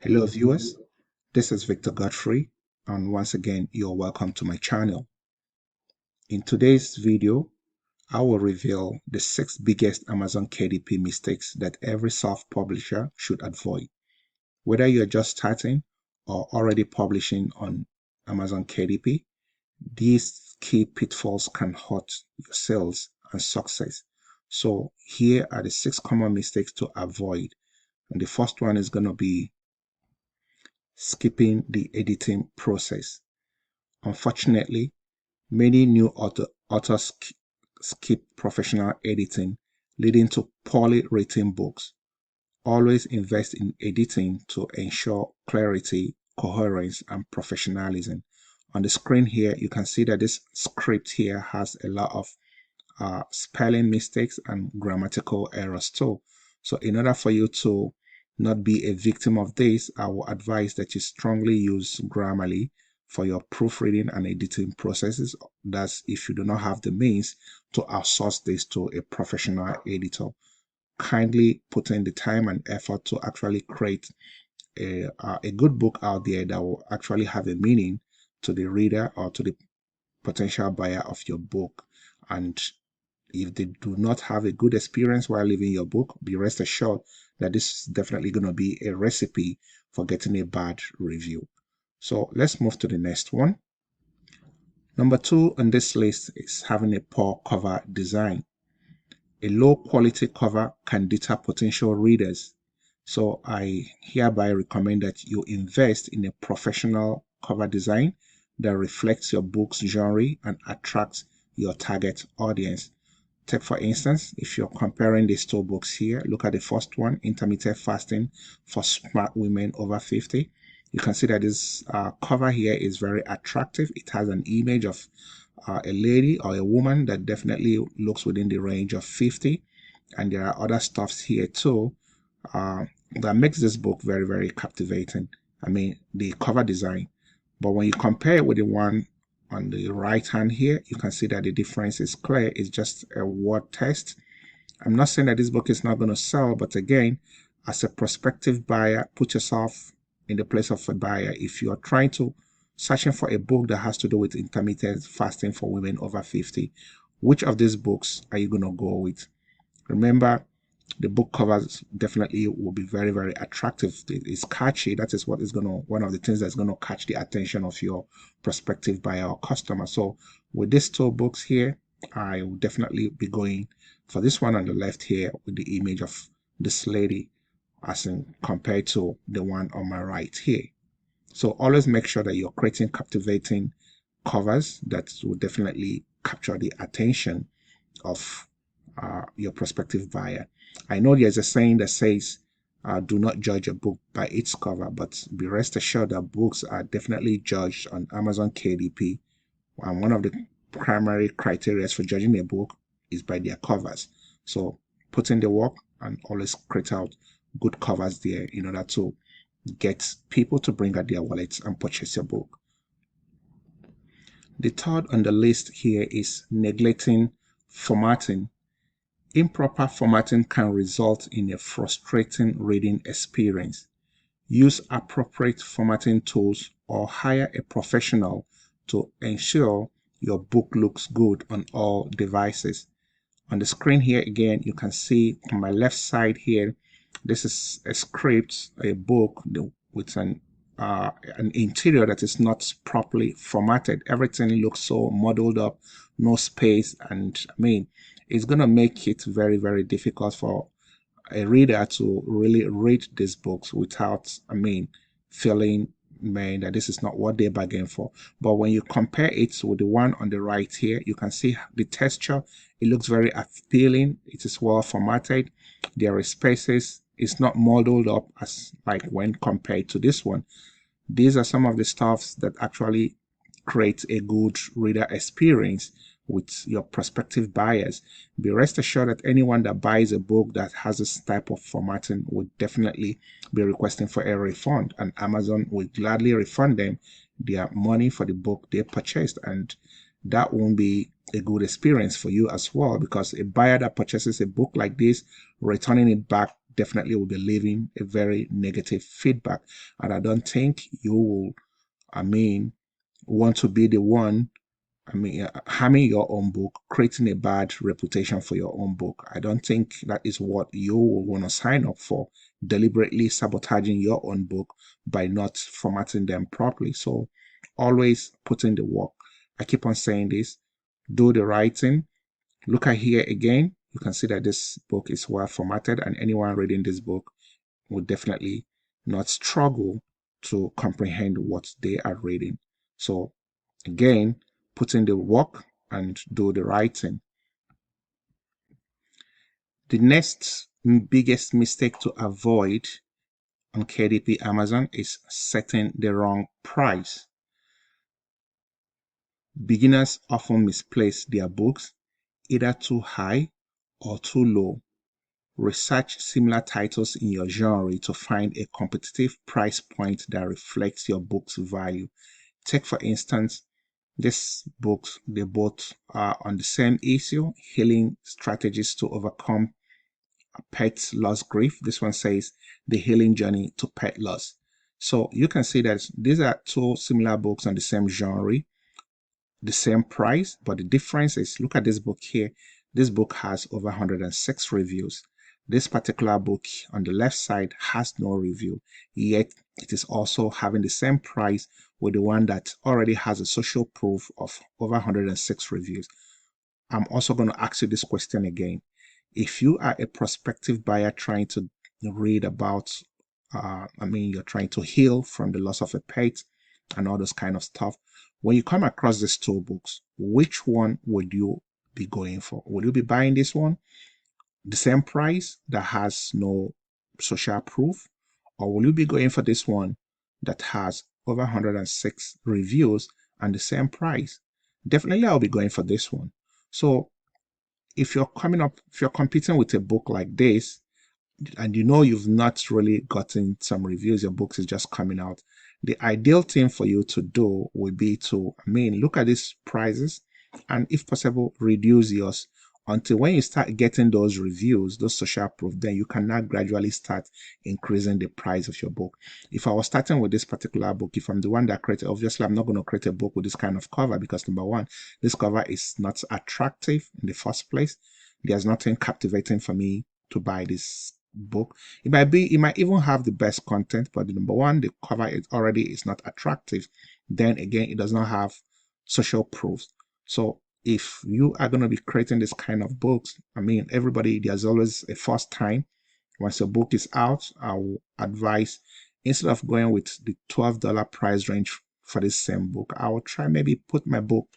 Hello viewers, this is Victor Godfrey, and once again you're welcome to my channel. In today's video, I will reveal the 6 biggest Amazon KDP mistakes that every self-publisher should avoid. Whether you're just starting or already publishing on Amazon KDP, these key pitfalls can hurt your sales and success. So here are the 6 common mistakes to avoid. And the first one is going to be skipping the editing process. Unfortunately, many new authors skip professional editing, leading to poorly written books. Always invest in editing to ensure clarity, coherence, and professionalism. On the screen here, you can see that this script here has a lot of spelling mistakes and grammatical errors too. So in order for you to not be a victim of this, I will advise that you strongly use Grammarly for your proofreading and editing processes. That's if you do not have the means to outsource this to a professional editor. Kindly put in the time and effort to actually create a good book out there that will actually have a meaning to the reader or to the potential buyer of your book. And if they do not have a good experience while reading your book, be rest assured that this is definitely going to be a recipe for getting a bad review. So let's move to the next one. Number 2 on this list is having a poor cover design. A low quality cover can deter potential readers. So I hereby recommend that you invest in a professional cover design that reflects your book's genre and attracts your target audience. Take for instance, if you're comparing these two books here, look at the first one, Intermittent Fasting for Smart Women Over 50. You can see that this cover here is very attractive. It has an image of a lady or a woman that definitely looks within the range of 50. And there are other stuffs here too that makes this book very, very captivating. I mean, the cover design. But when you compare it with the one on the right hand here, you can see that the difference is clear. It's just a word text. I'm not saying that this book is not going to sell, but again, as a prospective buyer, put yourself in the place of a buyer. If you are trying to searching for a book that has to do with intermittent fasting for women over 50, which of these books are you going to go with? Remember, the book covers definitely will be very, very attractive. It's catchy. That is what is going to, one of the things that's going to catch the attention of your prospective buyer or customer. So with these two books here, I will definitely be going for this one on the left here with the image of this lady as in compared to the one on my right here. So always make sure that you're creating captivating covers that will definitely capture the attention of your prospective buyer. I know there's a saying that says, do not judge a book by its cover, but be rest assured that books are definitely judged on Amazon KDP. And one of the primary criteria for judging a book is by their covers. So put in the work and always create out good covers there in order to get people to bring out their wallets and purchase your book. The third on the list here is neglecting formatting. Improper formatting can result in a frustrating reading experience. Use appropriate formatting tools or hire a professional to ensure your book looks good on all devices. On the screen here again, you can see on my left side here, this is a script, a book with an interior that is not properly formatted. Everything looks so muddled up, no space, and I mean, it's going to make it very, very difficult for a reader to really read these books without, I mean, feeling, man, that this is not what they bargained for. But when you compare it with the one on the right here, you can see the texture. It looks very appealing. It is well formatted. There are spaces. It's not modeled up as like when compared to this one. These are some of the stuffs that actually create a good reader experience with your prospective buyers. Be rest assured that anyone that buys a book that has this type of formatting would definitely be requesting for a refund, and Amazon will gladly refund them their money for the book they purchased, and that won't be a good experience for you as well, because a buyer that purchases a book like this, returning it back definitely will be leaving a very negative feedback. And I don't think you will, want to be the one, harming your own book, creating a bad reputation for your own book. I don't think that is what you will want to sign up for, deliberately sabotaging your own book by not formatting them properly. So always put in the work. I keep on saying this, do the writing. Look at here again. You can see that this book is well formatted, and anyone reading this book would definitely not struggle to comprehend what they are reading. So again, put in the work and do the writing. The next biggest mistake to avoid on KDP Amazon is setting the wrong price. Beginners often misplace their books either too high or too low. Research similar titles in your genre to find a competitive price point that reflects your book's value. Take, for instance, these books, they both are on the same issue, Healing Strategies to Overcome Pet Loss Grief. This one says The Healing Journey to Pet Loss. So you can see that these are two similar books on the same genre, the same price, but the difference is, look at this book here. This book has over 106 reviews. This particular book on the left side has no review, yet it is also having the same price with the one that already has a social proof of over 106 reviews. I'm also going to ask you this question again. If you are a prospective buyer trying to read about, you're trying to heal from the loss of a pet and all those kind of stuff, when you come across these two books, which one would you be going for? Will you be buying this one, the same price that has no social proof, or will you be going for this one that has over 106 reviews and the same price? Definitely I'll be going for this one. So if you're competing with a book like this, and you know you've not really gotten some reviews, your books is just coming out, the ideal thing for you to do would be to look at these prices and, if possible, reduce yours until when you start getting those reviews, those social proof, then you can now gradually start increasing the price of your book. If I was starting with this particular book, if I'm the one that created, obviously I'm not going to create a book with this kind of cover, because number one, this cover is not attractive in the first place. There's nothing captivating for me to buy this book. It might even have the best content, but the number one, the cover is not attractive. Then again, it does not have social proof. So if you are going to be creating this kind of books, everybody, there's always a first time. Once your book is out, I will advise, instead of going with the $12 price range for this same book, I will try maybe put my book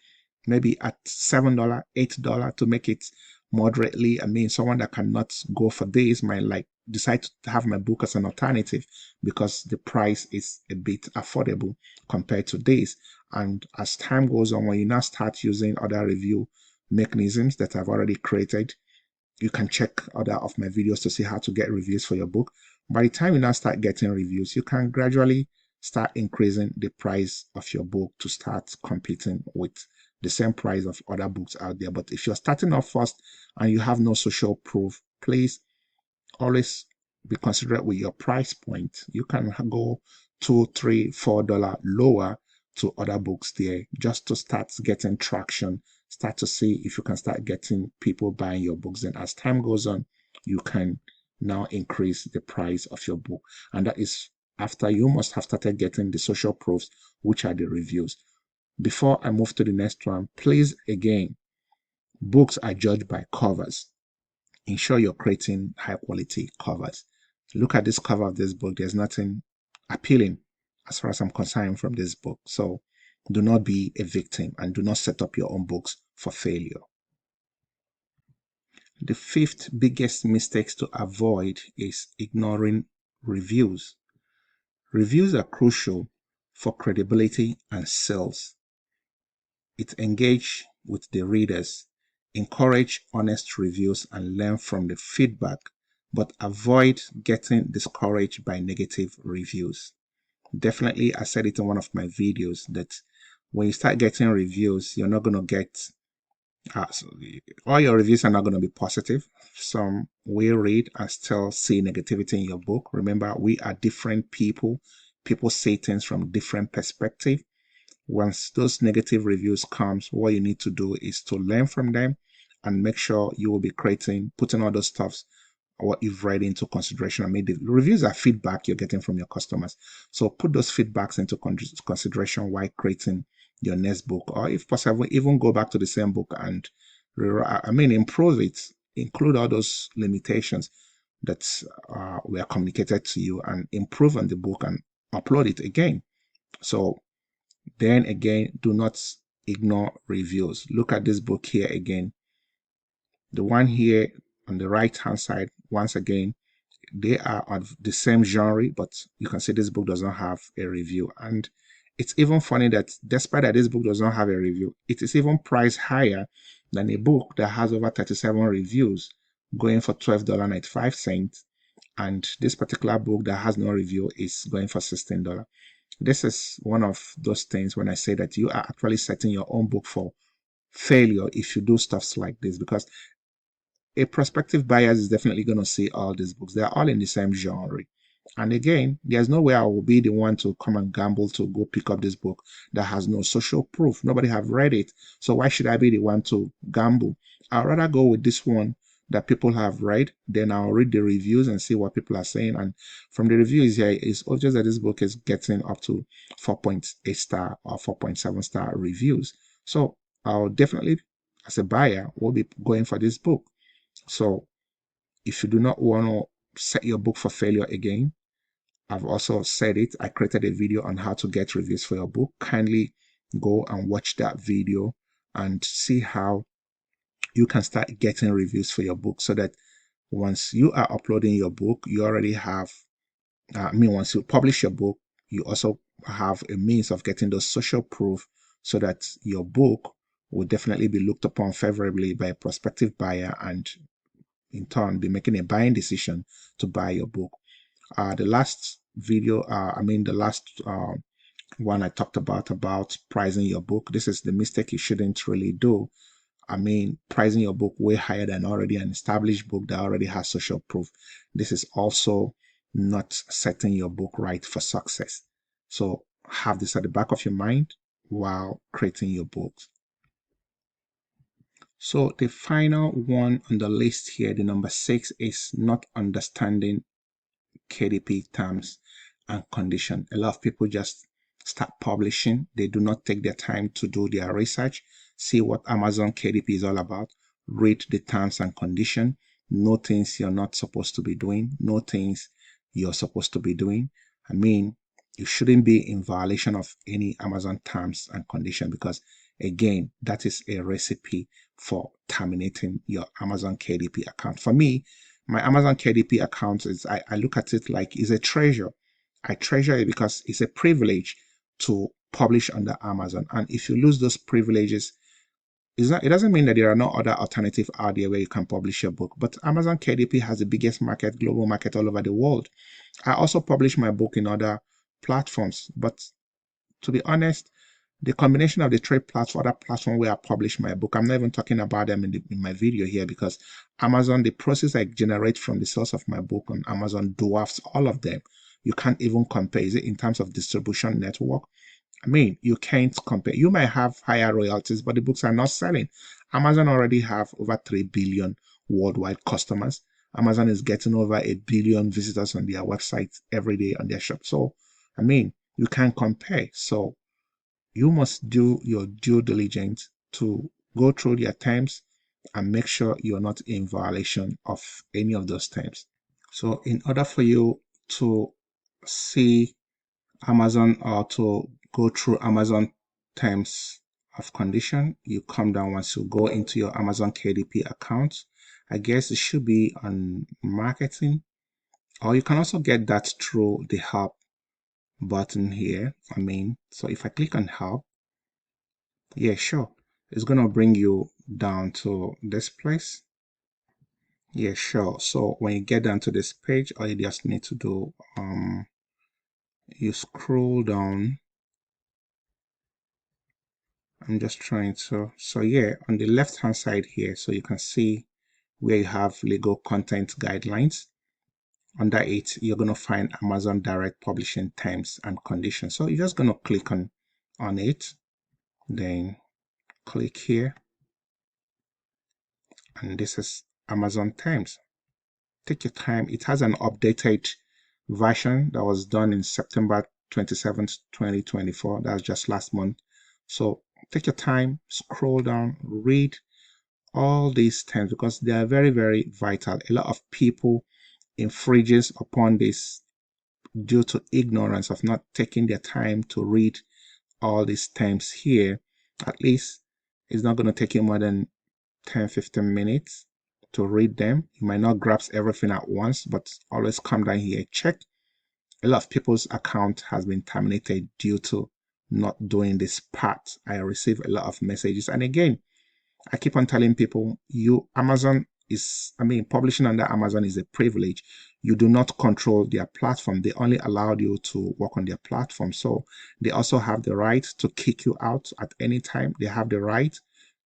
maybe at $7, $8 to make it moderately. Someone that cannot go for this might like decide to have my book as an alternative because the price is a bit affordable compared to this. And as time goes on, when you now start using other review mechanisms that I've already created, you can check other of my videos to see how to get reviews for your book. By the time you now start getting reviews, you can gradually start increasing the price of your book to start competing with the same price of other books out there. But if you're starting off first and you have no social proof, please always be considerate with your price point. You can go $2, $3, $4 lower to other books there just to start getting traction, start to see if you can start getting people buying your books. And as time goes on, you can now increase the price of your book. And that is after you must have started getting the social proofs, which are the reviews. Before I move to the next one, please, again, books are judged by covers. Ensure you're creating high quality covers. Look at this cover of this book. There's nothing appealing as far as I'm concerned from this book. So do not be a victim and do not set up your own books for failure. The fifth biggest mistake to avoid is ignoring reviews. Reviews are crucial for credibility and sales. It engages with the readers. Encourage honest reviews and learn from the feedback, but avoid getting discouraged by negative reviews. Definitely, I said it in one of my videos that when you start getting reviews, you're not going to get All your reviews are not going to be positive. Some will read and still see negativity in your book. Remember, we are different people. People see things from different perspective. Once those negative reviews comes, what you need to do is to learn from them and make sure you will be putting all those stuffs what you've read into consideration. I mean, the reviews are feedback you're getting from your customers. So put those feedbacks into consideration while creating your next book, or if possible, even go back to the same book and improve it, include all those limitations that were communicated to you and improve on the book and upload it again. So then again, do not ignore reviews. Look at this book here again. The one here on the right hand side, once again, they are of the same genre, but you can see this book does not have a review. And it's even funny that despite that this book does not have a review, it is even priced higher than a book that has over 37 reviews, going for $12.95. And this particular book that has no review is going for $16. This is one of those things when I say that you are actually setting your own book for failure if you do stuffs like this, because a prospective buyer is definitely going to see all these books. They're all in the same genre. And again, there's no way I will be the one to come and gamble to go pick up this book that has no social proof. Nobody have read it. So why should I be the one to gamble? I'd rather go with this one that people have read. Then I'll read the reviews and see what people are saying. And from the reviews here, it's obvious that this book is getting up to 4.8 star or 4.7 star reviews. So I'll definitely, as a buyer, will be going for this book. So if you do not want to set your book for failure again, I've also said it. I created a video on how to get reviews for your book. Kindly go and watch that video and see how you can start getting reviews for your book, so that once you are uploading your book, you already have, once you publish your book, you also have a means of getting those social proof so that your book will definitely be looked upon favorably by a prospective buyer and in turn be making a buying decision to buy your book. The last video, the last one I talked about pricing your book. This is the mistake you shouldn't really do. Pricing your book way higher than already an established book that already has social proof. This is also not setting your book right for success. So have this at the back of your mind while creating your books. So the final one on the list here, the number 6, is not understanding KDP terms and condition. A lot of people just start publishing. They do not take their time to do their research, see what Amazon KDP is all about, read the terms and condition, know things you're not supposed to be doing, know things you're supposed to be doing. You shouldn't be in violation of any Amazon terms and condition, because again, that is a recipe for terminating your Amazon KDP account. For me, my Amazon KDP account is, I look at it like it's a treasure. I treasure it because it's a privilege to publish under Amazon. And if you lose those privileges, it doesn't mean that there are no other alternatives out there where you can publish your book. But Amazon KDP has the biggest market, global market all over the world. I also publish my book in other platforms. But to be honest, the combination of the three platforms, other platform where I publish my book, I'm not even talking about them in my video here, because Amazon, the process I generate from the source of my book on Amazon dwarfs all of them. You can't even compare. Is it in terms of distribution network? You can't compare. You might have higher royalties, but the books are not selling. Amazon already have over 3 billion worldwide customers. Amazon is getting over 1 billion visitors on their website every day on their shop. So, you can't compare. So you must do your due diligence to go through their terms and make sure you're not in violation of any of those terms. So in order for you to see Amazon or to go through Amazon terms of condition, you come down. Once you go into your Amazon KDP account, I guess it should be on marketing, or you can also get that through the help button here. So if I click on help, yeah, sure, it's gonna bring you down to this place. Yeah, sure. So when you get down to this page, all you just need to do, you scroll down I'm just trying to, so yeah, on the left hand side here, so you can see where you have legal content guidelines. Under it, you're going to find Amazon Direct Publishing terms and conditions. So you're just going to click on it, then click here, and this is Amazon terms. Take your time. It has an updated version that was done in September 27th, 2024. That's just last month. So take your time, scroll down, read all these terms because they are very, very vital. A lot of people infringes upon this due to ignorance of not taking their time to read all these terms here. At least it's not going to take you more than 10-15 minutes to read them. You might not grasp everything at once, but always come down here, check. A lot of people's account has been terminated due to not doing this part. I receive a lot of messages, and again, I keep on telling people, Amazon is, publishing under Amazon is a privilege. You do not control their platform. They only allowed you to work on their platform. So they also have the right to kick you out at any time. They have the right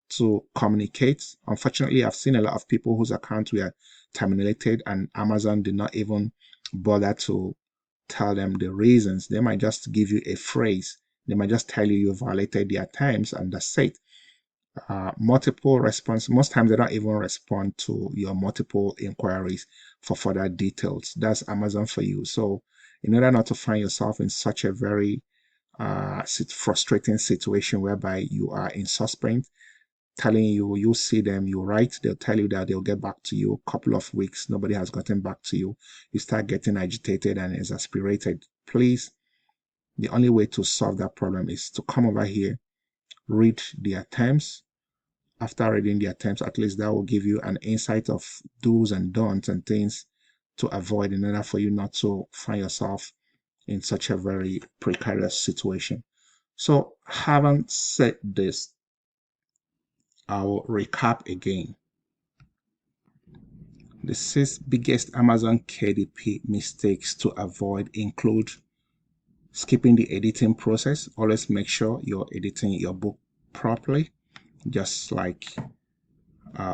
to communicate. Unfortunately, I've seen a lot of people whose accounts were terminated and Amazon did not even bother to tell them the reasons. They might just give you a phrase. They might just tell you violated their terms and that's it. Multiple response. Most times they don't even respond to your multiple inquiries for further details. That's Amazon for you. So in order not to find yourself in such a very frustrating situation whereby you are in suspense, telling you see them, you write, they'll tell you that they'll get back to you. A couple of weeks, nobody has gotten back to you. You start getting agitated and exasperated. Please, the only way to solve that problem is to come over here, read their terms. After reading their terms, at least that will give you an insight of do's and don'ts and things to avoid in order for you not to find yourself in such a very precarious situation. So having said this, I'll recap again. The 6 biggest Amazon KDP mistakes to avoid include skipping the editing process. Always make sure you're editing your book properly, just like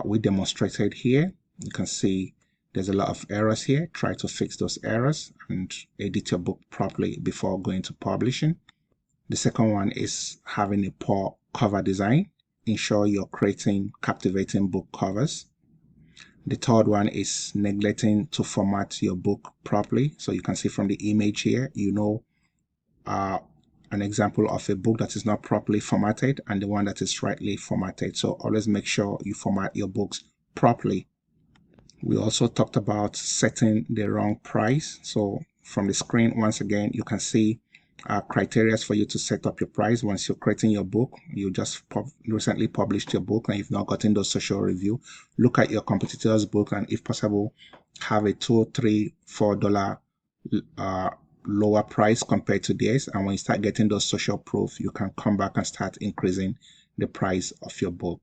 we demonstrated here. You can see there's a lot of errors here. Try to fix those errors and edit your book properly before going to publishing. The second one is having a poor cover design. Ensure you're creating captivating book covers. The third one is neglecting to format your book properly. So you can see from the image here, an example of a book that is not properly formatted and the one that is rightly formatted. So always make sure you format your books properly. We also talked about setting the wrong price. So from the screen, once again, you can see criteria for you to set up your price. Once you're creating your book, you just recently published your book and you've not gotten those social review, look at your competitors' book and if possible, have a $2, $3, $4 lower price compared to theirs. And when you start getting those social proof, you can come back and start increasing the price of your book.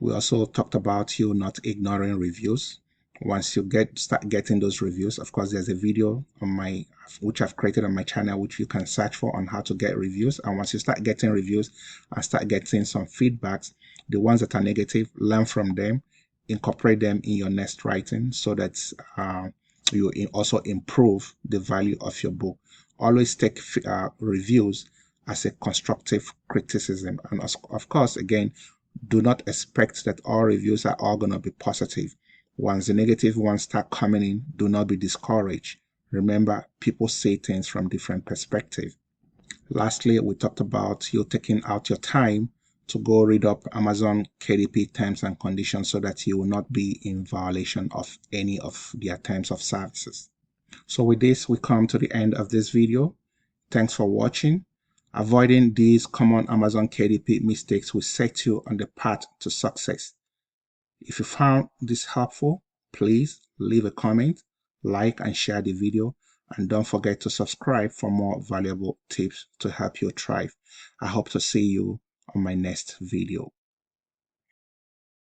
We also talked about you not ignoring reviews. Once you start getting those reviews, of course, there's a video on which I've created on my channel, which you can search for on how to get reviews. And once you start getting reviews and start getting some feedbacks, the ones that are negative, learn from them, incorporate them in your next writing so that you also improve the value of your book. Always take reviews as a constructive criticism. And of course, again, do not expect that all reviews are all going to be positive. Once the negative ones start coming in, do not be discouraged. Remember, people see things from different perspectives. Lastly, we talked about you taking out your time to go read up Amazon KDP terms and conditions so that you will not be in violation of any of their terms of services. So with this, we come to the end of this video. Thanks for watching. Avoiding these common Amazon KDP mistakes will set you on the path to success. If you found this helpful, please leave a comment, like and share the video, and don't forget to subscribe for more valuable tips to help you thrive. I hope to see you on my next video.